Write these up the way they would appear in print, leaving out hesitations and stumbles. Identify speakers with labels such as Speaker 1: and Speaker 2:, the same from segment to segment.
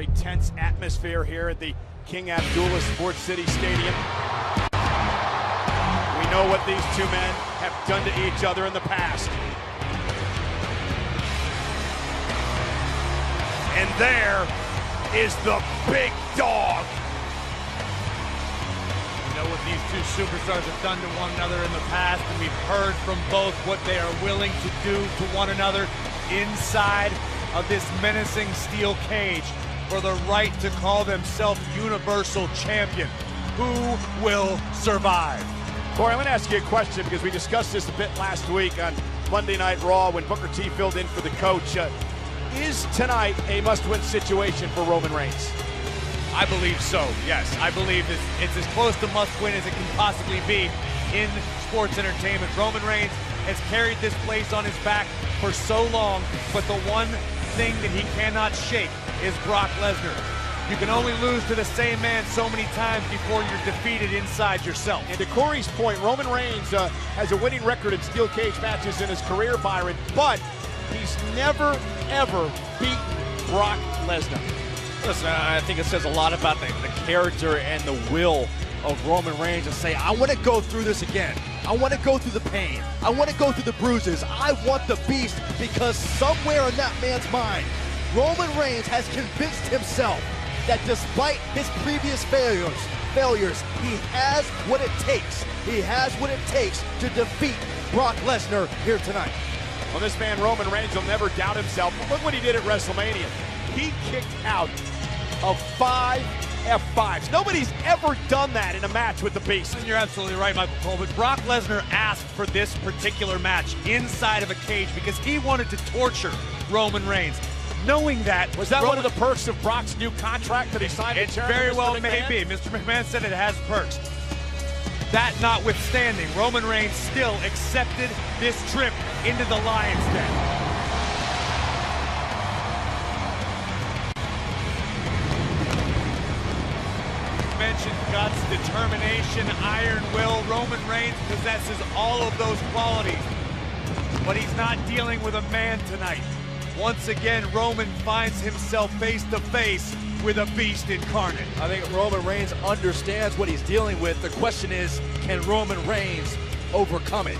Speaker 1: Very tense atmosphere here at the King Abdullah Sports City Stadium. We know what these two men have done to each other in the past. And there is the big dog.
Speaker 2: You know what these two superstars have done to one another in the past, and we've heard from both what they are willing to do to one another inside of this menacing steel cage for the right to call themselves Universal Champion. Who will survive?
Speaker 1: Corey, I'm going to ask you a question because we discussed this a bit last week on Monday Night Raw when Booker T filled in for the coach. Is tonight a must-win situation for Roman Reigns?
Speaker 2: I believe so, yes. I believe it's as close to must-win as it can possibly be in sports entertainment. Roman Reigns has carried this place on his back for so long, but the one thing that he cannot shake is Brock Lesnar. You can only lose to the same man so many times before you're defeated inside yourself.
Speaker 1: And to Corey's point, Roman Reigns has a winning record in steel cage matches in his career, Byron, but he's never, ever beat Brock Lesnar.
Speaker 3: Listen, I think it says a lot about the character and the will of Roman Reigns to say, I want to go through this again. I want to go through the pain. I want to go through the bruises. I want the beast, because somewhere in that man's mind, Roman Reigns has convinced himself that despite his previous failures, he has what it takes. He has what it takes to defeat Brock Lesnar here tonight.
Speaker 1: Well, this man, Roman Reigns, will never doubt himself. But look what he did at WrestleMania. He kicked out of 5 F5s. Nobody's ever done that in a match with the Beast.
Speaker 2: And you're absolutely right, Michael Cole, but Brock Lesnar asked for this particular match inside of a cage because he wanted to torture Roman Reigns. Knowing that,
Speaker 1: was that one of the perks of Brock's new contract that he signed?
Speaker 2: It very well may be. Mr. McMahon said it has perks. That notwithstanding, Roman Reigns still accepted this trip into the Lion's Den. Mentioned guts, determination, iron will. Roman Reigns possesses all of those qualities, but he's not dealing with a man tonight. Once again, Roman finds himself face to face with a beast incarnate.
Speaker 3: I think Roman Reigns understands what he's dealing with. The question is, can Roman Reigns overcome it?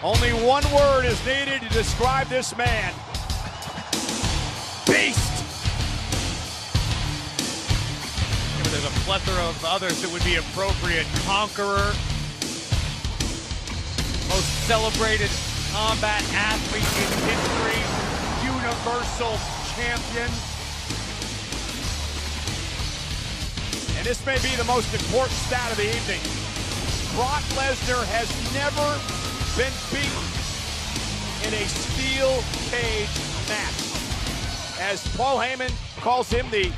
Speaker 1: Only one word is needed to describe this man. Beast!
Speaker 2: Yeah, but there's a plethora of others that would be appropriate. Conqueror, most celebrated combat athlete in history, Universal Champion.
Speaker 1: And this may be the most important stat of the evening. Brock Lesnar has never been beaten in a steel cage match. As Paul Heyman calls him, the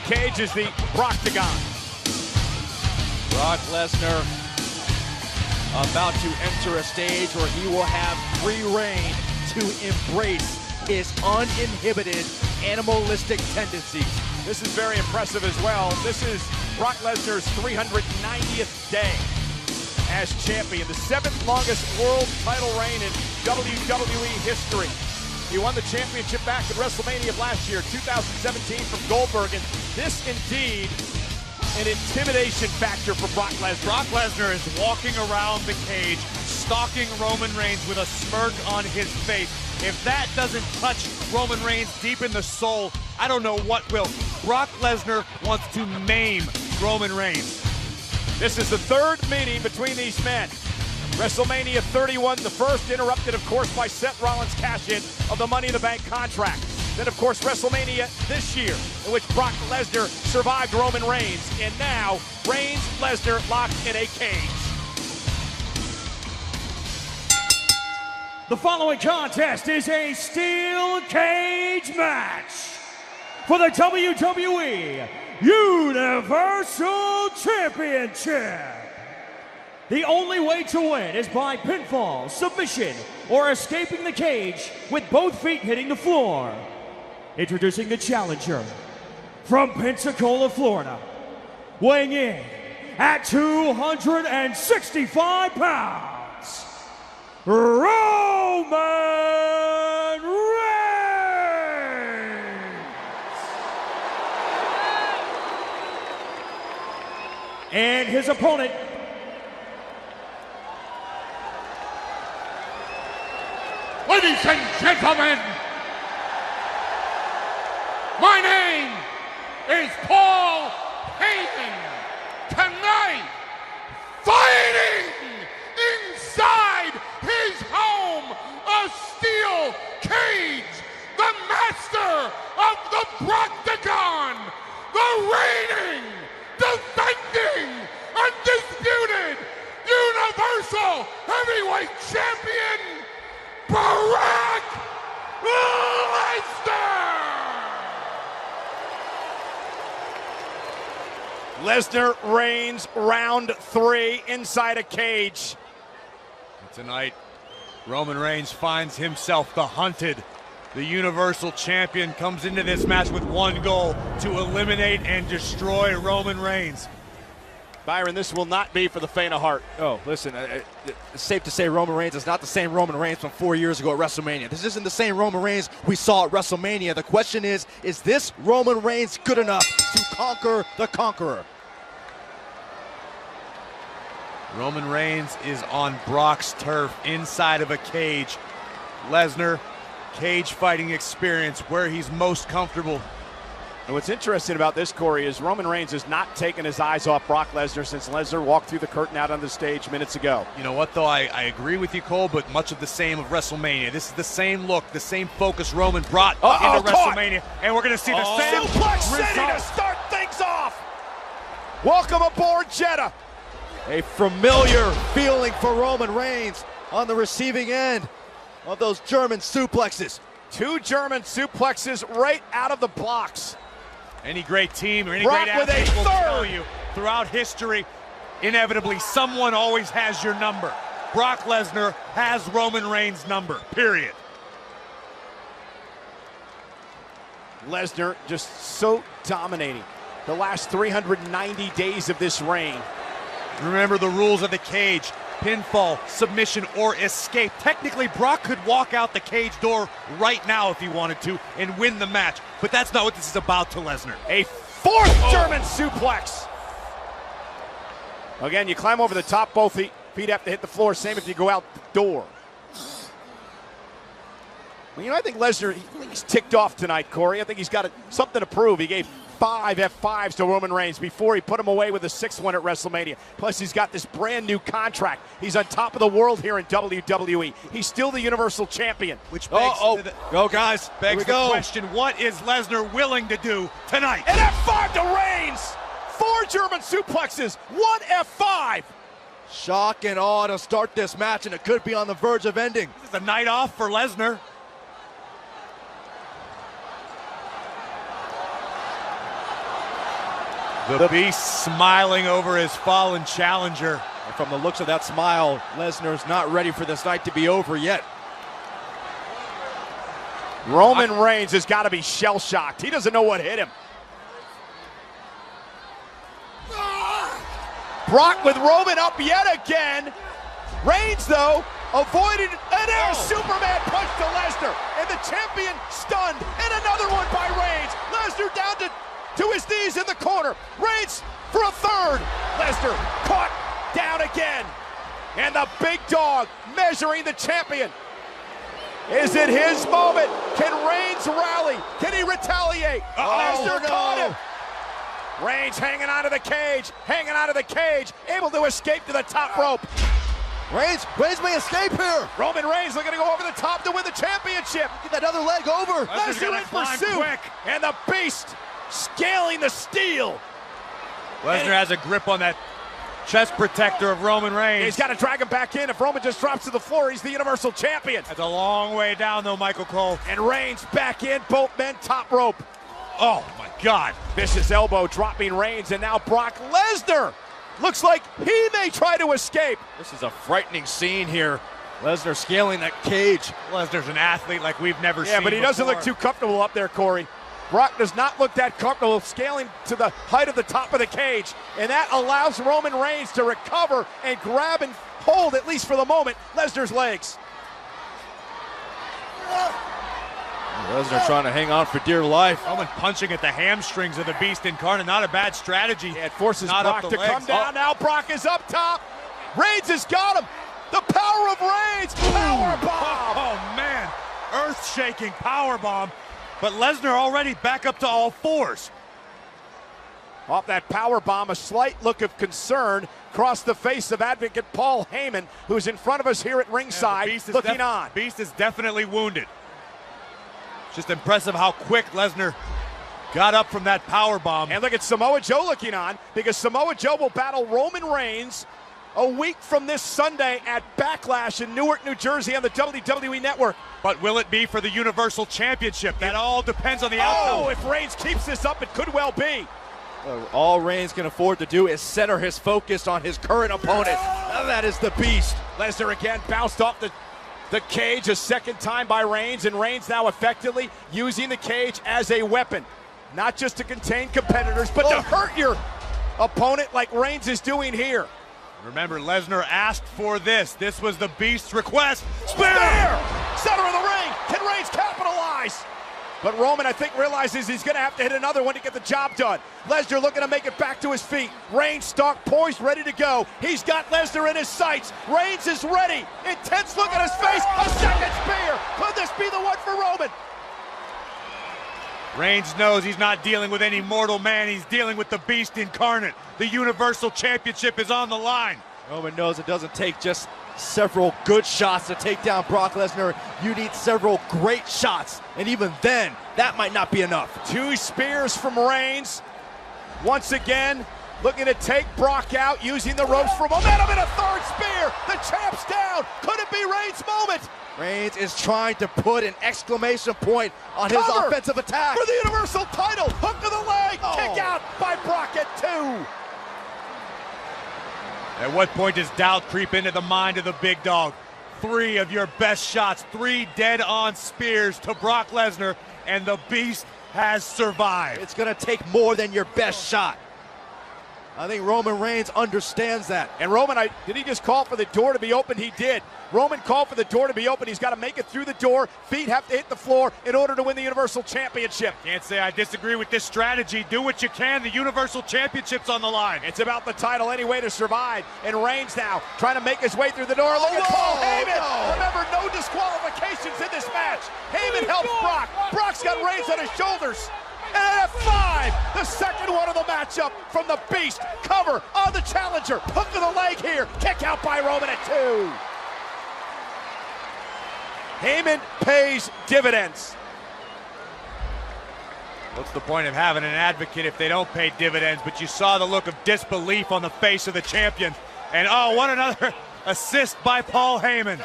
Speaker 1: cage is the Broctagon.
Speaker 3: Brock Lesnar about to enter a stage where he will have free reign to embrace his uninhibited animalistic tendencies.
Speaker 1: This is very impressive as well. This is Brock Lesnar's 390th day as champion, the 7th longest world title reign in WWE history. He won the championship back at WrestleMania of last year, 2017, from Goldberg, and this indeed an intimidation factor for Brock Lesnar.
Speaker 2: Brock Lesnar is walking around the cage, stalking Roman Reigns with a smirk on his face. If that doesn't touch Roman Reigns deep in the soul, I don't know what will. Brock Lesnar wants to maim Roman Reigns.
Speaker 1: This is the third meeting between these men. WrestleMania 31, the first, interrupted, of course, by Seth Rollins' cash-in of the Money in the Bank contract. Then, of course, WrestleMania this year, in which Brock Lesnar survived Roman Reigns. And now, Reigns-Lesnar locked in a cage.
Speaker 4: The following contest is a steel cage match for the WWE Universal Championship. The only way to win is by pinfall, submission, or escaping the cage with both feet hitting the floor. Introducing the challenger from Pensacola, Florida, weighing in at 265 pounds, Roman Reigns. And his opponent,
Speaker 5: ladies and gentlemen, my name is Paul Heyman. Tonight, fighting inside his home, a steel cage, the master of the Broctagon, the reigning, defending, undisputed, Universal Heavyweight Champion, Brock Lesnar!
Speaker 1: Lesnar Reigns, round 3, inside a cage.
Speaker 2: Tonight, Roman Reigns finds himself the hunted. The Universal Champion comes into this match with one goal: to eliminate and destroy Roman Reigns.
Speaker 1: Byron, this will not be for the faint of heart.
Speaker 3: Oh, listen, it's safe to say Roman Reigns is not the same Roman Reigns from 4 years ago at WrestleMania. This isn't the same Roman Reigns we saw at WrestleMania. The question is this Roman Reigns good enough to conquer the Conqueror?
Speaker 2: Roman Reigns is on Brock's turf, inside of a cage. Lesnar, cage fighting experience, where he's most comfortable.
Speaker 1: And what's interesting about this, Corey, is Roman Reigns has not taken his eyes off Brock Lesnar since Lesnar walked through the curtain out on the stage minutes ago.
Speaker 2: You know what, though? I agree with you, Cole, but much of the same of WrestleMania. This is the same look, the same focus Roman brought into WrestleMania, and we're going to see the same
Speaker 1: Suplex City to start things off. Welcome aboard, Jeddah.
Speaker 3: A familiar feeling for Roman Reigns on the receiving end of those German suplexes.
Speaker 1: 2 German suplexes right out of the blocks.
Speaker 2: Any great team or any
Speaker 1: Brock
Speaker 2: great
Speaker 1: with a
Speaker 2: athlete will tell
Speaker 1: third.
Speaker 2: you, throughout history, inevitably, someone always has your number. Brock Lesnar has Roman Reigns' number, period.
Speaker 1: Lesnar just so dominating the last 390 days of this reign.
Speaker 2: Remember the rules of the cage: pinfall, submission, or escape. Technically, Brock could walk out the cage door right now if he wanted to and win the match, but that's not what this is about to Lesnar.
Speaker 1: A 4th German suplex. Again, you climb over the top, both feet have to hit the floor. Same if you go out the door. Well, you know, I think Lesnar, he's ticked off tonight, Corey. I think he's got something to prove. He gave 5 F5s to Roman Reigns before he put him away with a 6th one at WrestleMania. Plus, he's got this brand new contract. He's on top of the world here in WWE. He's still the Universal Champion.
Speaker 2: Which begs
Speaker 3: go guys,
Speaker 2: begs the question, what is Lesnar willing to do tonight?
Speaker 1: An F5 to Reigns. 4 German suplexes, 1 F5.
Speaker 3: Shock and awe to start this match, and it could be on the verge of ending.
Speaker 2: This is a night off for Lesnar. The Beast smiling over his fallen challenger.
Speaker 3: And from the looks of that smile, Lesnar's not ready for this night to be over yet.
Speaker 1: Roman Reigns has got to be shell-shocked. He doesn't know what hit him. Brock with Roman up yet again. Reigns, though, avoided an air Superman punch to Lesnar. And the champion stunned. And another one by Reigns. Lesnar down to his knees in the corner. Reigns for a 3rd. Lesnar caught down again. And the big dog measuring the champion. Is it his moment? Can Reigns rally? Can he retaliate? Lesnar caught him. Reigns hanging onto the cage, able to escape to the top rope.
Speaker 3: Reigns may escape here.
Speaker 1: Roman Reigns looking to go over the top to win the championship.
Speaker 3: Get that other leg over.
Speaker 1: Lesnar in pursuit, and the Beast scaling the steel.
Speaker 2: Lesnar has a grip on that chest protector of Roman Reigns.
Speaker 1: He's got to drag him back in. If Roman just drops to the floor, he's the Universal Champion.
Speaker 2: That's a long way down, though, Michael Cole.
Speaker 1: And Reigns back in, both men top rope.
Speaker 2: Oh, my God.
Speaker 1: Vicious elbow dropping Reigns, and now Brock Lesnar Looks like he may try to escape.
Speaker 3: This is a frightening scene here. Lesnar scaling that cage.
Speaker 2: Lesnar's an athlete like we've never seen.
Speaker 1: Yeah, but he doesn't
Speaker 2: before.
Speaker 1: look too comfortable up there, Corey. Brock does not look that comfortable scaling to the height of the top of the cage, and that allows Roman Reigns to recover and grab and hold, at least for the moment, Lesnar's legs.
Speaker 3: Lesnar trying to hang on for dear life.
Speaker 2: Roman punching at the hamstrings of the Beast Incarnate. Not a bad strategy.
Speaker 1: Yeah, it forces
Speaker 2: Not
Speaker 1: Brock
Speaker 2: up the
Speaker 1: to
Speaker 2: legs.
Speaker 1: come down. Now Brock is up top. Reigns has got him. The power of Reigns. Power bomb.
Speaker 2: Oh, man. Earth-shaking power bomb. But Lesnar already back up to all fours.
Speaker 1: Off that power bomb, a slight look of concern across the face of advocate Paul Heyman, who's in front of us here at ringside, looking on.
Speaker 2: Beast is definitely wounded. It's just impressive how quick Lesnar got up from that power bomb.
Speaker 1: And look at Samoa Joe looking on, because Samoa Joe will battle Roman Reigns a week from this Sunday at Backlash in Newark, New Jersey on the WWE Network.
Speaker 2: But will it be for the Universal Championship? That all depends on the outcome.
Speaker 1: Oh, if Reigns keeps this up, it could well be.
Speaker 3: All Reigns can afford to do is center his focus on his current opponent. Now that is the Beast.
Speaker 1: Lesnar again bounced off the cage a second time by Reigns, and Reigns now effectively using the cage as a weapon. Not just to contain competitors, but to hurt your opponent like Reigns is doing here.
Speaker 2: Remember, Lesnar asked for this. This was the Beast's request.
Speaker 1: Spear! Center of the ring. Can Reigns capitalize? But Roman, I think, realizes he's going to have to hit another one to get the job done. Lesnar looking to make it back to his feet. Reigns stalk poised, ready to go. He's got Lesnar in his sights. Reigns is ready. Intense look at his face. A second spear. Could this be the one for Roman?
Speaker 2: Reigns knows he's not dealing with any mortal man. He's dealing with the Beast Incarnate. The Universal Championship is on the line.
Speaker 3: Roman knows it doesn't take just several good shots to take down Brock Lesnar. You need several great shots, and even then, that might not be enough.
Speaker 1: Two spears from Reigns. Once again, looking to take Brock out, using the ropes for momentum, and a third spear. The champ's down. Could it be Reigns' moment?
Speaker 3: Reigns is trying to put an exclamation point on his offensive attack.
Speaker 1: For the Universal title. Hook to the leg. Kick out by Brock at 2.
Speaker 2: At what point does doubt creep into the mind of the big dog? 3 of your best shots, 3 dead-on spears to Brock Lesnar, and the Beast has survived.
Speaker 3: It's going to take more than your best shot. I think Roman Reigns understands that.
Speaker 1: And Roman, did he just call for the door to be open? He did. Roman called for the door to be open. He's got to make it through the door. Feet have to hit the floor in order to win the Universal Championship.
Speaker 2: Can't say I disagree with this strategy. Do what you can. The Universal Championship's on the line.
Speaker 1: It's about the title any way to survive. And Reigns now trying to make his way through the door. Look at Paul Heyman. No. Remember, no disqualifications in this match. Heyman helps Brock. Brock's got Reigns on his shoulders. And at 5, the second one of the matchup from the Beast. Cover on the challenger. Hook to the leg here. Kick out by Roman at 2. Heyman pays dividends.
Speaker 2: What's the point of having an advocate if they don't pay dividends? But you saw the look of disbelief on the face of the champion. And oh, what another assist by Paul Heyman.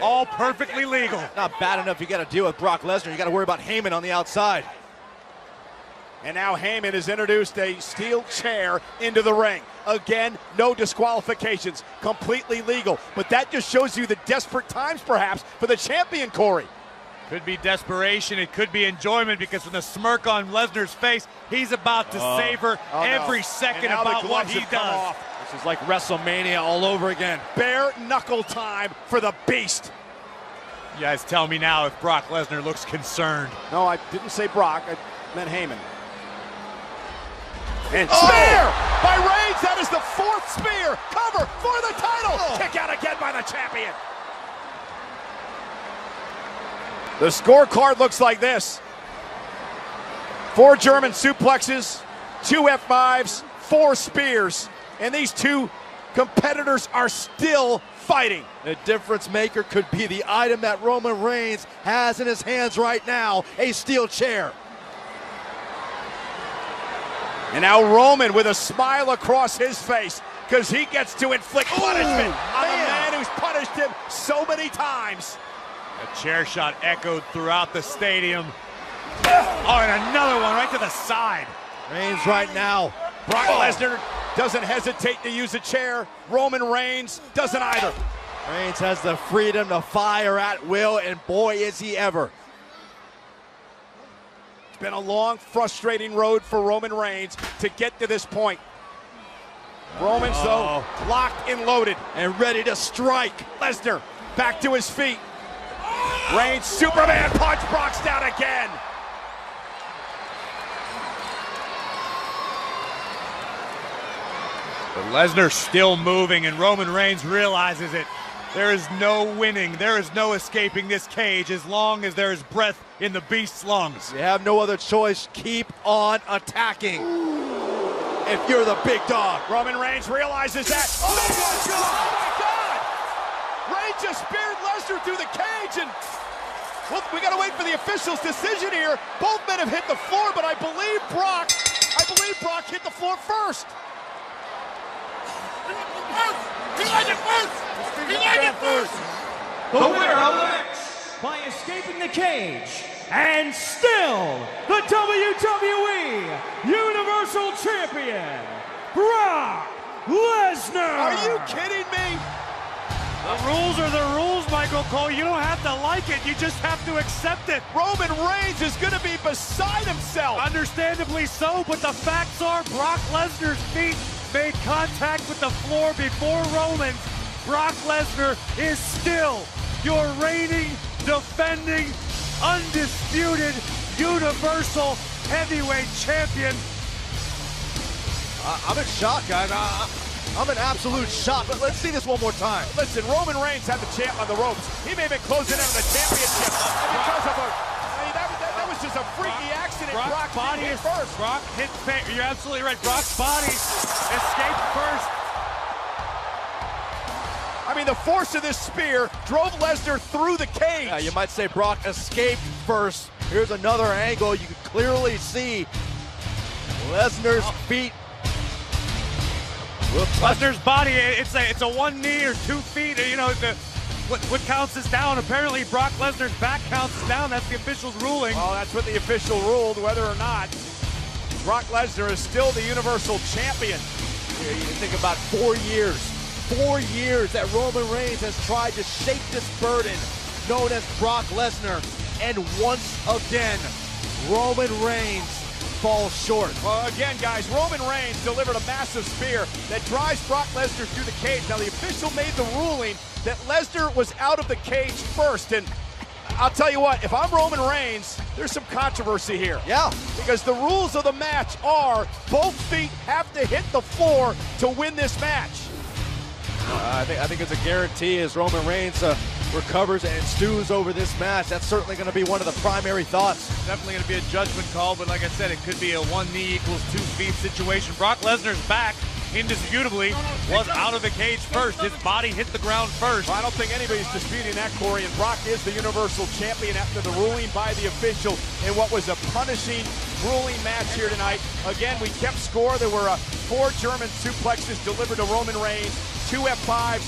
Speaker 2: All perfectly legal.
Speaker 3: Not bad enough you got to deal with Brock Lesnar. You got to worry about Heyman on the outside.
Speaker 1: And now Heyman has introduced a steel chair into the ring. Again, no disqualifications, completely legal. But that just shows you the desperate times, perhaps, for the champion, Corey.
Speaker 2: Could be desperation, it could be enjoyment, because from the smirk on Lesnar's face, he's about to savor every second about what he does.
Speaker 3: This is like WrestleMania all over again.
Speaker 1: Bare knuckle time for the Beast.
Speaker 2: You guys tell me now if Brock Lesnar looks concerned.
Speaker 1: No, I didn't say Brock, I meant Heyman. And spear by Reigns. That is the 4th spear. Cover for the title. Kick out again by the champion. The scorecard looks like this. 4 German suplexes, 2 F5s, 4 spears. And these 2 competitors are still fighting.
Speaker 3: The difference maker could be the item that Roman Reigns has in his hands right now, a steel chair.
Speaker 1: And now Roman with a smile across his face, because he gets to inflict punishment on a man who's punished him so many times.
Speaker 2: A chair shot echoed throughout the stadium. Oh, and another one right to the side.
Speaker 3: Reigns right now.
Speaker 1: Brock Lesnar doesn't hesitate to use a chair. Roman Reigns doesn't either.
Speaker 3: Reigns has the freedom to fire at will, and boy, is he ever.
Speaker 1: It's been a long, frustrating road for Roman Reigns to get to this point. Roman's, though, locked and loaded.
Speaker 3: And ready to strike.
Speaker 1: Lesnar back to his feet. Reigns, Superman punch, Brock's down again.
Speaker 2: But Lesnar still moving, and Roman Reigns realizes it. There is no winning, there is no escaping this cage as long as there is breath in the beast's lungs.
Speaker 3: You have no other choice. Keep on attacking. If you're the big dog.
Speaker 1: Roman Reigns realizes that. Oh my God! Reigns just speared Lesnar through the cage, and well, we gotta wait for the official's decision here. Both men have hit the floor, but I believe Brock hit the floor first.
Speaker 5: He liked it first! He liked it first!
Speaker 4: The winner of the match by escaping the cage and still the WWE Universal Champion, Brock Lesnar.
Speaker 1: Are you kidding me?
Speaker 2: The rules are the rules, Michael Cole. You don't have to like it, you just have to accept it.
Speaker 1: Roman Reigns is gonna be beside himself.
Speaker 2: Understandably so, but the facts are Brock Lesnar's feet made contact with the floor before Roman's. Brock Lesnar is still your reigning, defending, undisputed Universal Heavyweight Champion.
Speaker 3: I'm in shock, guys. I'm in absolute shock, but let's see this one more time.
Speaker 1: Listen, Roman Reigns had the champ on the ropes. He may have been closing in on the championship because of that was just a freaky accident.
Speaker 2: Brock's body
Speaker 1: hit
Speaker 2: is
Speaker 1: first.
Speaker 2: Brock hit. You're absolutely right. Brock's body escaped first.
Speaker 1: I mean, the force of this spear drove Lesnar through the cage.
Speaker 3: Yeah, you might say Brock escaped first. Here's another angle. You can clearly see Lesnar's feet.
Speaker 2: Lesnar's body, it's a one knee or 2 feet. You know, what counts is down. Apparently, Brock Lesnar's back counts is down. That's the official's ruling.
Speaker 1: Well, that's what the official ruled, whether or not Brock Lesnar is still the Universal Champion.
Speaker 3: You think about 4 years. 4 years that Roman Reigns has tried to shake this burden known as Brock Lesnar. And once again, Roman Reigns falls short.
Speaker 1: Well, again, guys, Roman Reigns delivered a massive spear that drives Brock Lesnar through the cage. Now, the official made the ruling that Lesnar was out of the cage first. And I'll tell you what, if I'm Roman Reigns, there's some controversy here.
Speaker 3: Yeah.
Speaker 1: Because the rules of the match are both feet have to hit the floor to win this match.
Speaker 3: I think it's a guarantee as Roman Reigns recovers and stews over this match. That's certainly going to be one of the primary thoughts.
Speaker 2: Definitely going to be a judgment call, but like I said, it could be a 1 knee equals 2 feet situation. Brock Lesnar's back, indisputably, was out of the cage first. His body hit the ground first.
Speaker 1: I don't think anybody's disputing that, Corey, and Brock is the Universal Champion after the ruling by the official in what was a punishing, grueling match here tonight. Again, we kept score. There were 4 German suplexes delivered to Roman Reigns, 2 F5s,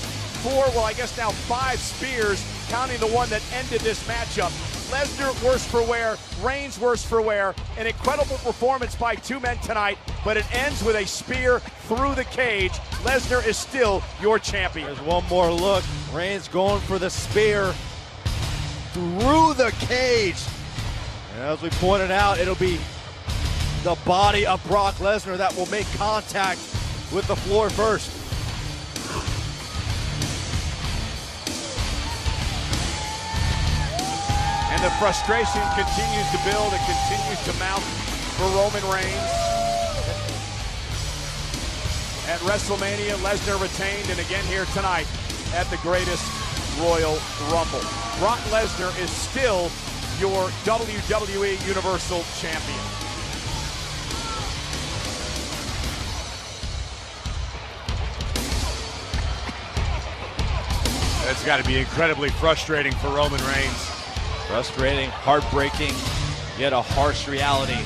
Speaker 1: 4, well, I guess now 5 spears, counting the one that ended this matchup. Lesnar worse for wear, Reigns worse for wear. An incredible performance by 2 men tonight, but it ends with a spear through the cage. Lesnar is still your champion.
Speaker 3: There's one more look. Reigns going for the spear through the cage. And as we pointed out, it'll be the body of Brock Lesnar that will make contact with the floor first.
Speaker 1: And the frustration continues to build, it continues to mount for Roman Reigns. At WrestleMania, Lesnar retained, and again here tonight at the greatest Royal Rumble. Brock Lesnar is still your WWE Universal Champion.
Speaker 2: That's got to be incredibly frustrating for Roman Reigns.
Speaker 3: Frustrating, heartbreaking, yet a harsh reality.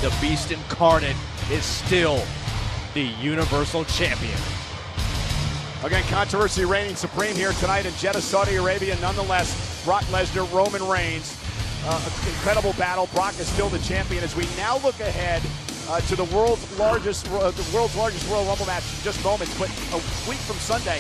Speaker 3: The Beast Incarnate is still the Universal Champion.
Speaker 1: Again, controversy reigning supreme here tonight in Jeddah, Saudi Arabia. Nonetheless, Brock Lesnar, Roman Reigns. Incredible battle. Brock is still the champion as we now look ahead to the world's largest Royal Rumble match in just moments. But a week from Sunday,